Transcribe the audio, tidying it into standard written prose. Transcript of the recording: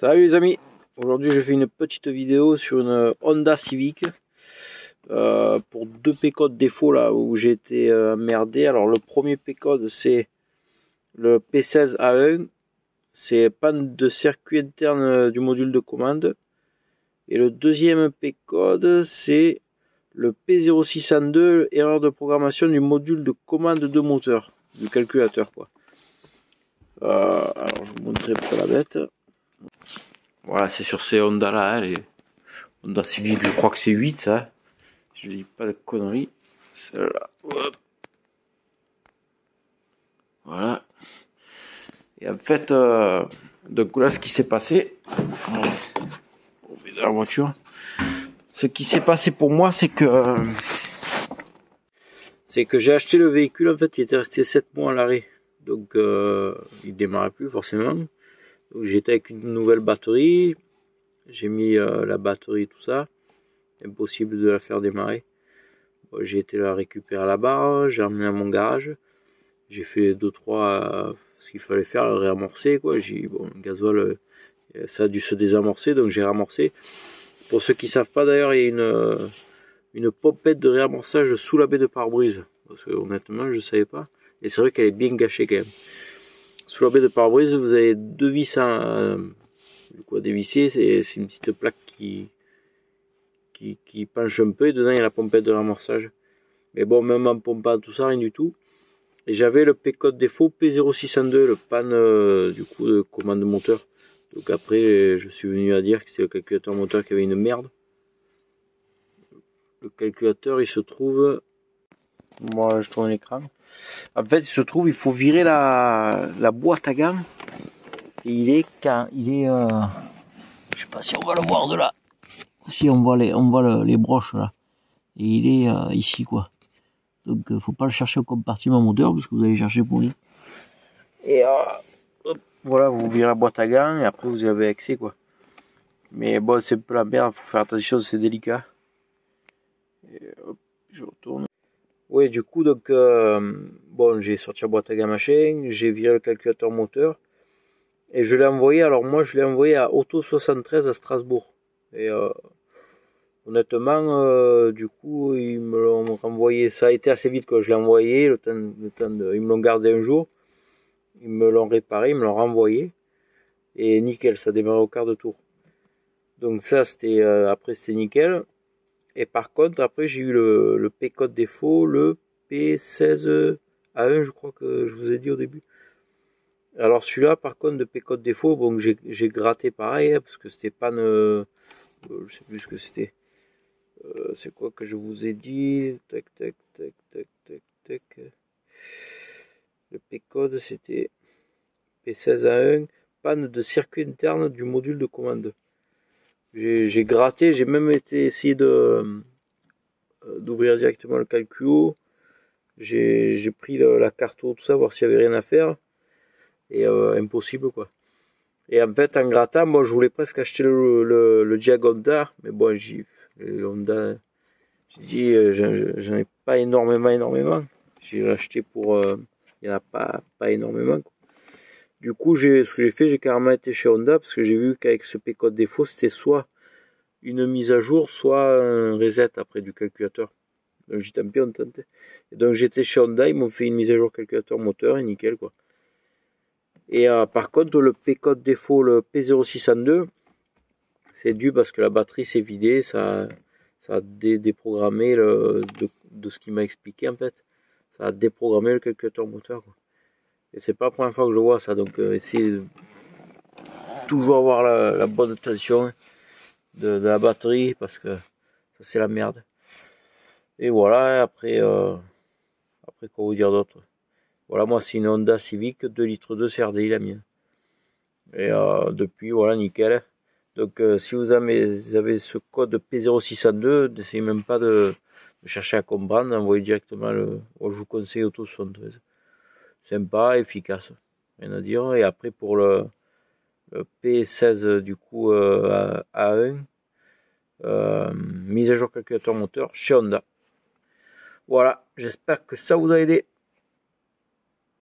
Salut les amis, aujourd'hui je fais une petite vidéo sur une Honda Civic pour deux P-codes défauts là où j'ai été emmerdé. Alors le premier P-code c'est le P16A1, c'est panne de circuit interne du module de commande. Et le deuxième P-code c'est le P0602, erreur de programmation du module de commande de moteur, du calculateur quoi. Alors je vous montrerai un peu la bête. Voilà, c'est sur ces Honda là, hein, les Honda Civic, je crois que c'est 8 ça. Je dis pas de conneries. Celle-là, hop. Voilà. Et en fait, donc là, ce qui s'est passé, on met dans la voiture. Ce qui s'est passé pour moi, c'est que j'ai acheté le véhicule. En fait, il était resté 7 mois à l'arrêt, donc il démarrait plus forcément. Donc j'étais avec une nouvelle batterie. J'ai mis la batterie, tout ça. Impossible de la faire démarrer. Bon, j'ai été la récupérer à la barre, j'ai emmené à mon garage. J'ai fait 2-3 ce qu'il fallait faire, réamorcer quoi. J'ai bon, le gasoil ça a dû se désamorcer, donc j'ai réamorcé. Pour ceux qui savent pas d'ailleurs, il y a une pompette de réamorçage sous la baie de pare-brise, parce que honnêtement je savais pas. Et c'est vrai qu'elle est bien gâchée quand même. Sous la baie de pare-brise, vous avez deux vis à dévisser. C'est une petite plaque qui penche un peu, et dedans il y a la pompette de réamorçage. Mais bon, même en pompant tout ça, rien du tout. Et j'avais le P-code défaut P0602, le panne du coup de commande moteur. Donc après, je suis venu à dire que c'est le calculateur moteur qui avait une merde. Le calculateur, il se trouve... Moi, je tourne l'écran. En fait, il se trouve, il faut virer la boîte à gants. Et il est... je sais pas si on va le voir de là. Si on voit les broches là. Et il est ici quoi. Donc faut pas le chercher au compartiment moteur parce que vous allez chercher pour lui. Et hop, voilà, vous virez la boîte à gants et après vous y avez accès quoi. Mais bon, c'est un peu la merde, faut faire attention, c'est délicat. Et hop, je retourne. Oui, du coup, donc bon, j'ai sorti la boîte à gants machin, j'ai viré le calculateur moteur et je l'ai envoyé. Alors moi, je l'ai envoyé à Auto 73 à Strasbourg. Et honnêtement, du coup, ils me l'ont renvoyé. Ça a été assez vite quoi. Je l'ai envoyé, ils me l'ont gardé un jour. Ils me l'ont réparé, ils me l'ont renvoyé. Et nickel, ça démarrait au quart de tour. Donc ça, c'était après, c'était nickel. Et par contre, après, j'ai eu le P-code défaut, le P16A1, je crois que je vous ai dit au début. Alors celui-là, par contre, de P-code défaut, bon, j'ai gratté pareil, hein, parce que c'était panne... je sais plus ce que c'était. C'est quoi que je vous ai dit? Tac, tac, tac, tac, tac, tac. Le P-code, c'était P16A1, panne de circuit interne du module de commande. J'ai gratté, j'ai même essayé d'ouvrir directement le calculo. J'ai pris la carte, tout ça, voir s'il y avait rien à faire. Et impossible quoi. Et en fait, en grattant, moi je voulais presque acheter le Jag Honda, mais bon, le Honda, j'ai dit, j'en ai pas énormément. J'ai acheté pour, il n'y en a pas énormément quoi. Du coup, ce que j'ai fait, j'ai carrément été chez Honda parce que j'ai vu qu'avec ce P-code défaut, c'était soit une mise à jour, soit un reset après du calculateur. Donc j'ai tant pis, on tentait. Et donc j'étais chez Honda, ils m'ont fait une mise à jour calculateur moteur et nickel quoi. Et par contre, le P-code défaut, le P0602, c'est dû parce que la batterie s'est vidée, ça a déprogrammé de ce qu'il m'a expliqué en fait. Ça a déprogrammé le calculateur moteur quoi. Et c'est pas la première fois que je vois ça, donc essayez de toujours avoir la bonne tension de la batterie parce que ça c'est la merde. Et voilà, après quoi vous dire d'autre. Voilà, moi c'est une Honda Civic 2 litres de CRDI la mienne. Et depuis, voilà, nickel. Donc si vous avez ce code P0602, n'essayez même pas de chercher à comprendre, envoyez directement je vous conseille Auto 73. Sympa, efficace, rien à dire. Et après pour le P16 du coup A1, mise à jour calculateur moteur chez Honda. Voilà, j'espère que ça vous a aidé.